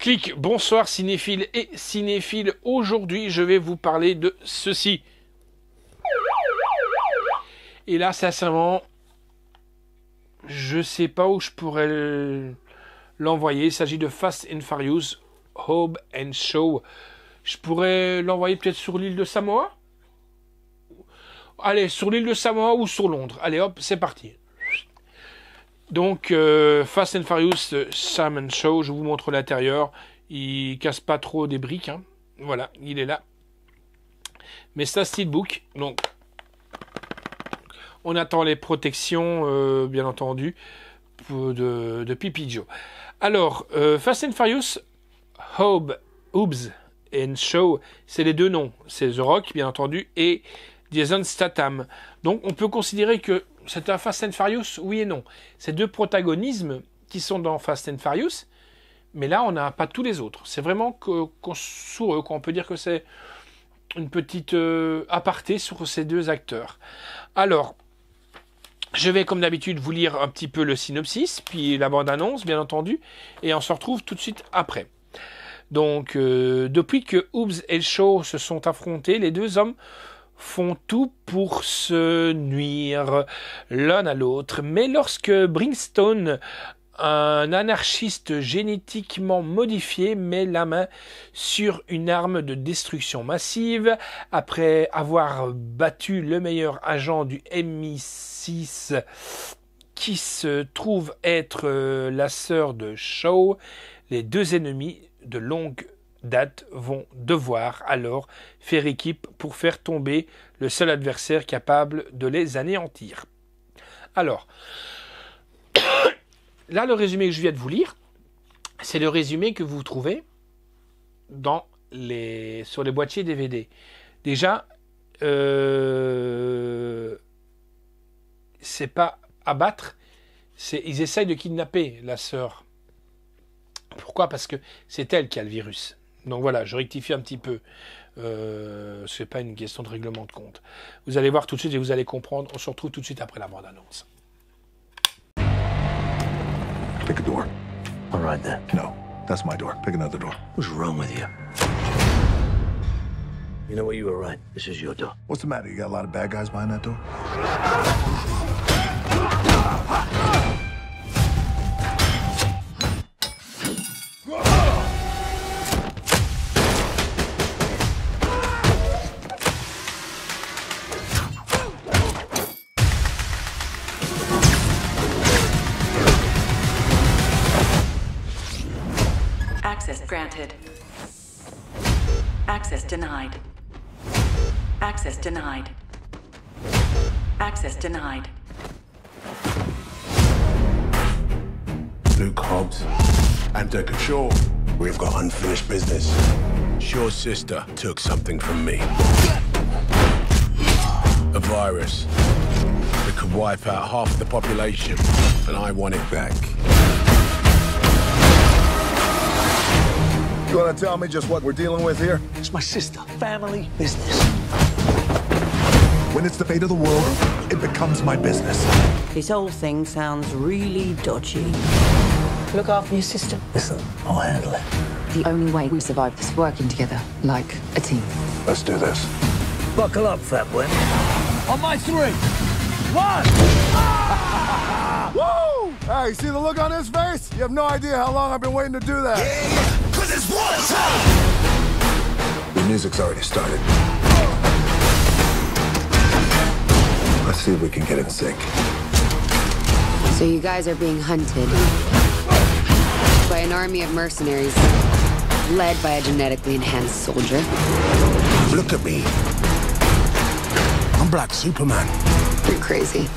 Clic, bonsoir cinéphiles et cinéphiles. Aujourd'hui, je vais vous parler de ceci. Et là, sincèrement, je sais pas où je pourrais l'envoyer. Il s'agit de Fast and Furious, Hobbs and Shaw. Je pourrais l'envoyer peut-être sur l'île de Samoa. Allez, sur l'île de Samoa ou sur Londres. Allez, hop, c'est parti. Donc, Fast and Furious, Sam and Shaw, je vous montre l'intérieur. Il casse pas trop des briques. Hein. Voilà, il est là. Mais c'est un steelbook. Donc, on attend les protections, bien entendu, de Pipi Joe. Alors, Fast and Furious, Hobbs and Shaw, c'est les deux noms. C'est The Rock, bien entendu, et Jason Statham. Donc, on peut considérer que c'est un Fast and Furious, oui et non. C'est deux protagonismes qui sont dans Fast and Furious, mais là, on n'a pas tous les autres. C'est vraiment sur eux qu'on peut dire que c'est une petite aparté sur ces deux acteurs. Alors, je vais, comme d'habitude, vous lire un petit peu le synopsis, puis la bande-annonce, bien entendu, et on se retrouve tout de suite après. Donc, depuis que Hobbs et Shaw se sont affrontés, les deux hommes font tout pour se nuire l'un à l'autre. Mais lorsque Brimstone, un anarchiste génétiquement modifié, met la main sur une arme de destruction massive, après avoir battu le meilleur agent du MI6 qui se trouve être la sœur de Shaw, les deux ennemis de longue date vont devoir alors faire équipe pour faire tomber le seul adversaire capable de les anéantir. Alors, là, le résumé que je viens de vous lire, c'est le résumé que vous trouvez sur les boîtiers DVD. Déjà, c'est pas abattre, ils essayent de kidnapper la sœur. Pourquoi? Parce que c'est elle qui a le virus. Donc voilà, je rectifie un petit peu. C'est pas une question de règlement de compte. Vous allez voir tout de suite et vous allez comprendre. On se retrouve tout de suite après la bande-annonce. Pick a door. All right then. No, that's my door. Pick another door. What's wrong with you? You know what? You were right. This is your door. What's the matter? You got a lot of bad guys behind that door? Access granted. Access denied. Access denied. Access denied. Luke Hobbs and Deckard Shaw. We've got unfinished business. Shaw's sister took something from me. A virus that could wipe out half the population, and I want it back. You want to tell me just what we're dealing with here? It's my sister. Family business. When it's the fate of the world, it becomes my business. This whole thing sounds really dodgy. Look after your sister. Listen, I'll handle it. The only way we survive is working together, like a team. Let's do this. Buckle up, fat boy. On my 3. 1! Woo! Hey, see the look on his face? You have no idea how long I've been waiting to do that. Yeah, 'cause it's one time! The music's already started. Let's see if we can get in sync. So you guys are being hunted by an army of mercenaries led by a genetically enhanced soldier. Look at me. I'm Black Superman. You're crazy.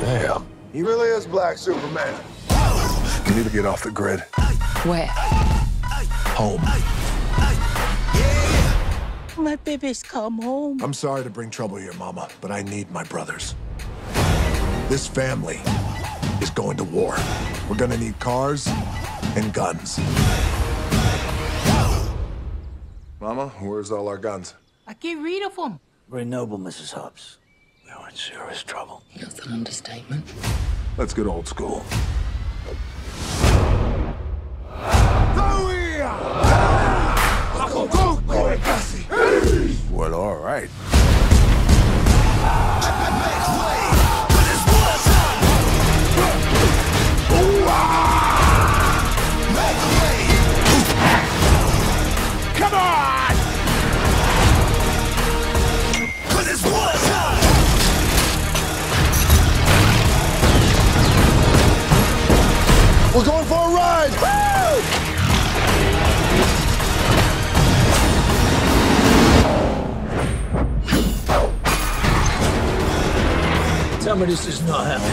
Damn. He really is Black Superman. You need to get off the grid. Where? Home. My baby's come home. I'm sorry to bring trouble here, Mama, but I need my brothers. This family is going to war. We're gonna need cars and guns. Mama, where's all our guns? I get rid of them. Very noble, Mrs. Hobbs. We are in serious trouble. That's an understatement. Let's get old school. Well, all right. Come on! It's war time! We're going for a ride! Woo! Tell me this is not happening.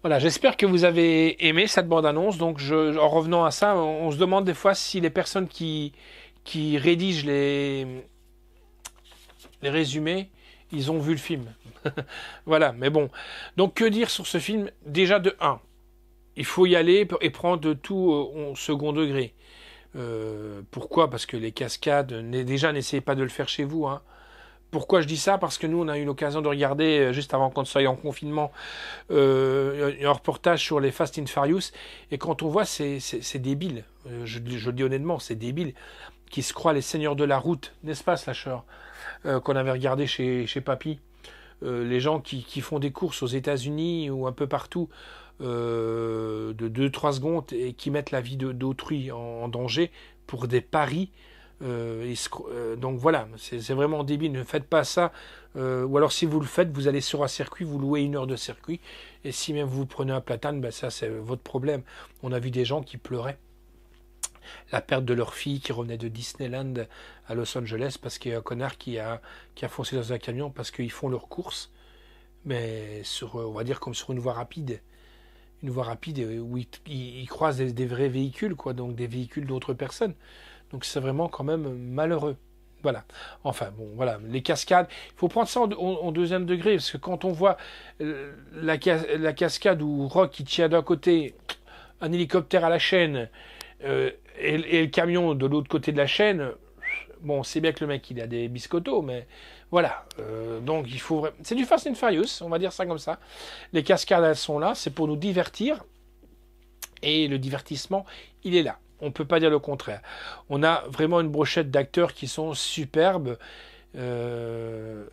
Voilà, j'espère que vous avez aimé cette bande-annonce. Donc, en revenant à ça, on se demande des fois si les personnes qui rédigent les résumés, ils ont vu le film. Voilà, mais bon. Donc, que dire sur ce film? Déjà, de 1, il faut y aller et prendre tout au second degré. Pourquoi? Parce que les cascades, déjà, n'essayez pas de le faire chez vous, hein. Pourquoi je dis ça? Parce que nous, on a eu l'occasion de regarder, juste avant qu'on soit en confinement, un reportage sur les Fast and Furious. Et quand on voit, c'est débile. Je le dis honnêtement, c'est débile. Qui se croient les seigneurs de la route, n'est-ce pas, Slasher? Qu'on avait regardé chez Papy. Les gens qui font des courses aux États-Unis ou un peu partout de 2-3 secondes et qui mettent la vie d'autrui en danger pour des paris. Donc voilà, c'est vraiment débile, ne faites pas ça, ou alors si vous le faites, vous allez sur un circuit, vous louez 1 heure de circuit, et si même vous prenez un platane, ben ça c'est votre problème. On a vu des gens qui pleuraient la perte de leur fille qui revenait de Disneyland à Los Angeles parce qu'il y a un connard qui a foncé dans un camion parce qu'ils font leurs courses, mais on va dire comme sur une voie rapide où ils croisent des vrais véhicules, quoi, donc des véhicules d'autres personnes. Donc c'est vraiment quand même malheureux. Voilà. Enfin bon, voilà. Les cascades, il faut prendre ça en deuxième degré, parce que quand on voit la cascade où Rock il tient d'un côté un hélicoptère à la chaîne et le camion de l'autre côté de la chaîne, bon, c'est bien que le mec il a des biscottos, mais voilà. Donc il faut... C'est du Fast and Furious, on va dire ça comme ça. Les cascades, elles sont là, c'est pour nous divertir. Et le divertissement, il est là. On ne peut pas dire le contraire. On a vraiment une brochette d'acteurs qui sont superbes. Voilà,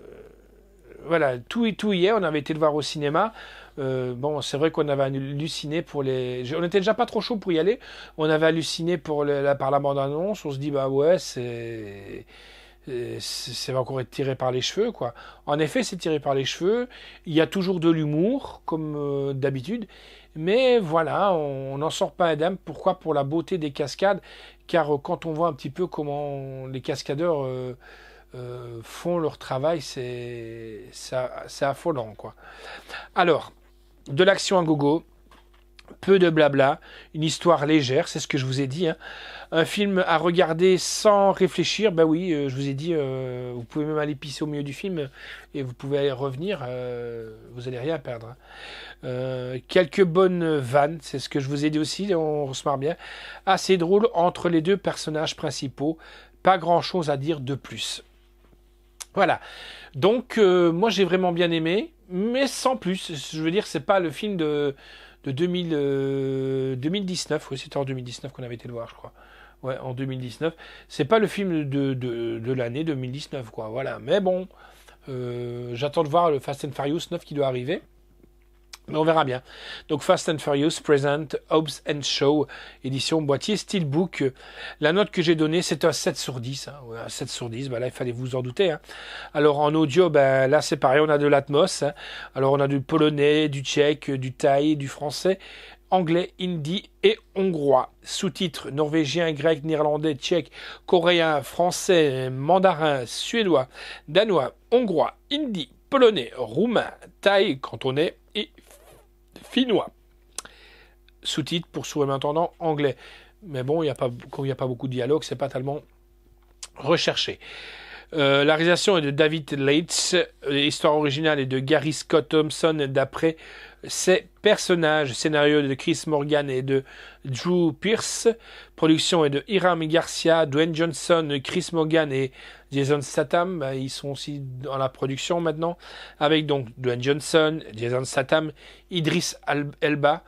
tout y est. On avait été le voir au cinéma. Bon, c'est vrai qu'on avait halluciné pour les... On était déjà pas trop chaud pour y aller. On avait halluciné par la bande-annonce. On se dit, bah ouais, c'est encore être tiré par les cheveux, quoi. En effet, c'est tiré par les cheveux. Il y a toujours de l'humour, comme d'habitude. Mais voilà, on n'en sort pas indemne. Pourquoi? Pour la beauté des cascades. Car quand on voit un petit peu comment les cascadeurs font leur travail, c'est affolant, quoi. Alors, de l'action à gogo, peu de blabla, une histoire légère, c'est ce que je vous ai dit, hein. Un film à regarder sans réfléchir, bah oui, je vous ai dit, vous pouvez même aller pisser au milieu du film et vous pouvez aller revenir, vous allez rien perdre, hein. Quelques bonnes vannes, c'est ce que je vous ai dit aussi, on se marre bien. Assez drôle entre les deux personnages principaux, pas grand chose à dire de plus. Voilà, donc moi j'ai vraiment bien aimé, mais sans plus, je veux dire, c'est pas le film de 2019, oui, c'était en 2019 qu'on avait été le voir, je crois. Ouais, en 2019. C'est pas le film de l'année 2019, quoi. Voilà. Mais bon, j'attends de voir le Fast and Furious 9 qui doit arriver. Mais on verra bien. Donc Fast and Furious Present Hobbs and Shaw, édition boîtier Steelbook. La note que j'ai donnée, c'est un 7 sur 10. Hein. Ouais, un 7 sur 10, bah là il fallait vous en douter. Hein. Alors en audio, ben là c'est pareil, on a de l'Atmos. Hein. Alors on a du polonais, du tchèque, du thaï, du français, anglais, hindi et hongrois. Sous-titres norvégien, grec, néerlandais, tchèque, coréen, français, mandarin, suédois, danois, hongrois, hindi, polonais, roumain, thaï, cantonais et finnois. Sous-titres pour sous-entendant anglais. Mais bon, quand il n'y a pas beaucoup de dialogue, c'est pas tellement recherché. La réalisation est de David Leitch. L'histoire originale est de Gary Scott Thompson d'après ses personnages. Scénario de Chris Morgan et de Drew Pearce. Production est de Hiram Garcia, Dwayne Johnson, Chris Morgan et Jason Statham. Ils sont aussi dans la production maintenant. Avec donc Dwayne Johnson, Jason Statham, Idris Elba,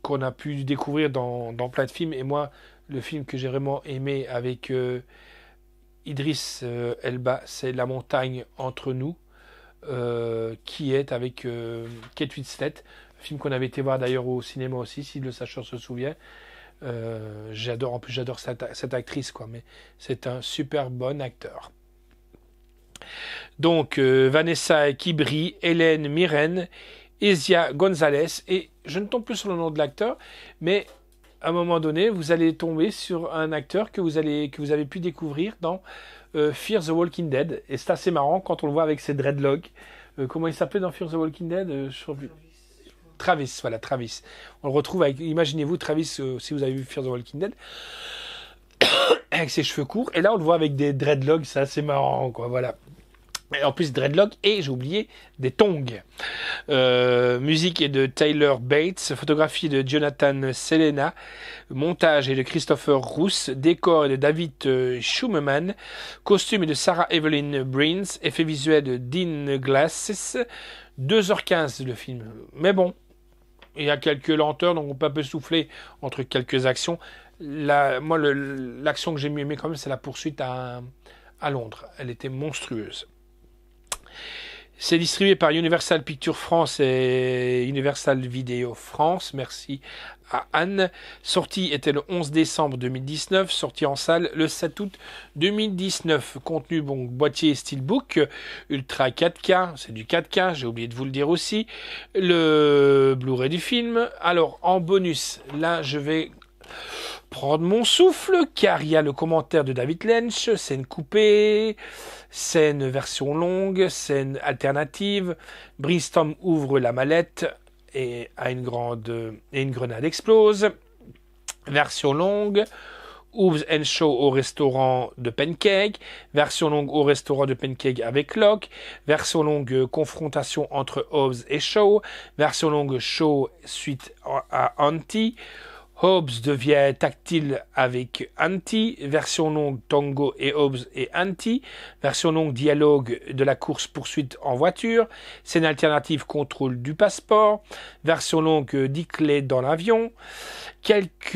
qu'on a pu découvrir dans plein de films. Et moi, le film que j'ai vraiment aimé avec Idris Elba, c'est La montagne entre nous, qui est avec Kate Winslet, un film qu'on avait été voir d'ailleurs au cinéma aussi, si le sacheur se souvient. En plus j'adore cette actrice, quoi, mais c'est un super bon acteur. Donc Vanessa Kibri, Hélène Mirren, Isia Gonzalez, et je ne tombe plus sur le nom de l'acteur, mais à un moment donné, vous allez tomber sur un acteur que vous avez pu découvrir dans Fear the Walking Dead. Et c'est assez marrant quand on le voit avec ses dreadlocks. Comment il s'appelait dans Fear the Walking Dead Travis, voilà, Travis. On le retrouve avec, imaginez-vous Travis, si vous avez vu Fear the Walking Dead, avec ses cheveux courts. Et là, on le voit avec des dreadlocks, c'est assez marrant, quoi, voilà. Et en plus, dreadlock et, j'ai oublié, des tongs. Musique est de Tyler Bates. Photographie de Jonathan Selena. Montage est de Christopher Roos. Décor est de David Schumann. Costume est de Sarah Evelyn Brins. Effet visuel de Dean Glasses. 2h15 le film. Mais bon, il y a quelques lenteurs, donc on peut un peu souffler entre quelques actions. Moi, l'action que j'ai mieux aimé quand même, c'est la poursuite à Londres. Elle était monstrueuse. C'est distribué par Universal Pictures France et Universal Video France. Merci à Anne. Sortie était le 11 décembre 2019. Sortie en salle le 7 août 2019. Contenu, bon, boîtier Steelbook, Ultra 4K. C'est du 4K, j'ai oublié de vous le dire aussi. Le Blu-ray du film. Alors, en bonus, là, je vais prendre mon souffle, car il y a le commentaire de David Lynch, scène coupée, scène version longue, scène alternative. Brainstorm ouvre la mallette et une grenade explose. Version longue. Hobbs & Shaw au restaurant de Pancake. Version longue au restaurant de Pancake avec Locke. Version longue confrontation entre Hobbs et Shaw. Version longue Shaw suite à Auntie. Hobbs devient tactile avec Auntie. Version longue Tango et Hobbs et Auntie. Version longue dialogue de la course-poursuite en voiture. Scène alternative contrôle du passeport. Version longue Dickley dans l'avion. Quel est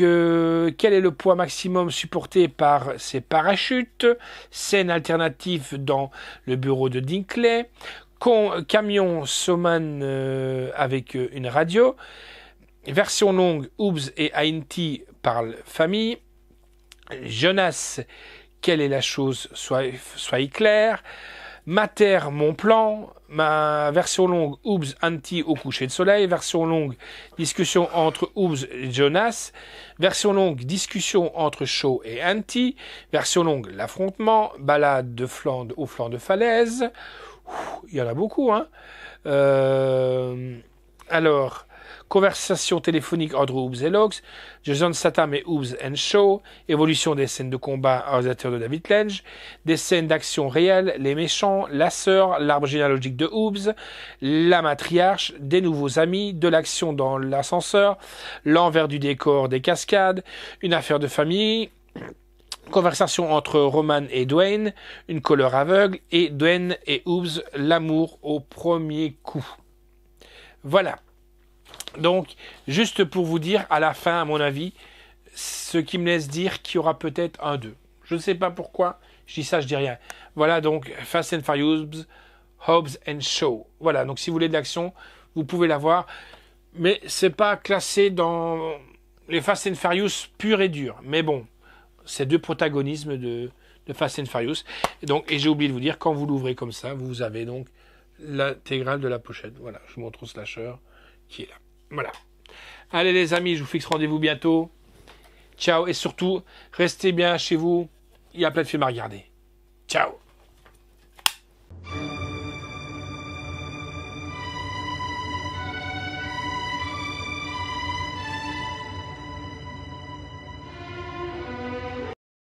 le poids maximum supporté par ces parachutes? Scène alternative dans le bureau de Dinkley. Camion Soman avec une radio. Version longue, Hobbs et Auntie parlent famille. Jonas, quelle est la chose, soyez clair. Mater, mon plan. Ma version longue, Hobbs, Auntie au coucher de soleil. Version longue, discussion entre Hobbs et Jonas. Version longue, discussion entre Shaw et Auntie. Version longue, l'affrontement. Balade au flanc de falaise. Il y en a beaucoup, hein. Alors, conversation téléphonique entre Hobbs et Locke, Jason Statham et Hobbs & Shaw, évolution des scènes de combat réalisateur de David Lynch, des scènes d'action réelles, les méchants, la sœur, l'arbre généalogique de Hobbs, la matriarche, des nouveaux amis, de l'action dans l'ascenseur, l'envers du décor des cascades, une affaire de famille, conversation entre Roman et Dwayne, une couleur aveugle, et Dwayne et Hobbs, l'amour au premier coup. Voilà. Donc, juste pour vous dire, à la fin, à mon avis, ce qui me laisse dire qu'il y aura peut-être un 2. Je ne sais pas pourquoi, je dis ça, je dis rien. Voilà, donc, Fast and Furious, Hobbs & Shaw. Voilà, donc si vous voulez de l'action, vous pouvez la voir. Mais c'est pas classé dans les Fast and Furious pur et dur. Mais bon, c'est deux protagonismes de Fast and Furious. Et j'ai oublié de vous dire, quand vous l'ouvrez comme ça, vous avez donc l'intégrale de la pochette. Voilà, je vous montre au slasher qui est là. Voilà. Allez les amis, je vous fixe rendez-vous bientôt. Ciao, et surtout, restez bien chez vous. Il y a plein de films à regarder. Ciao.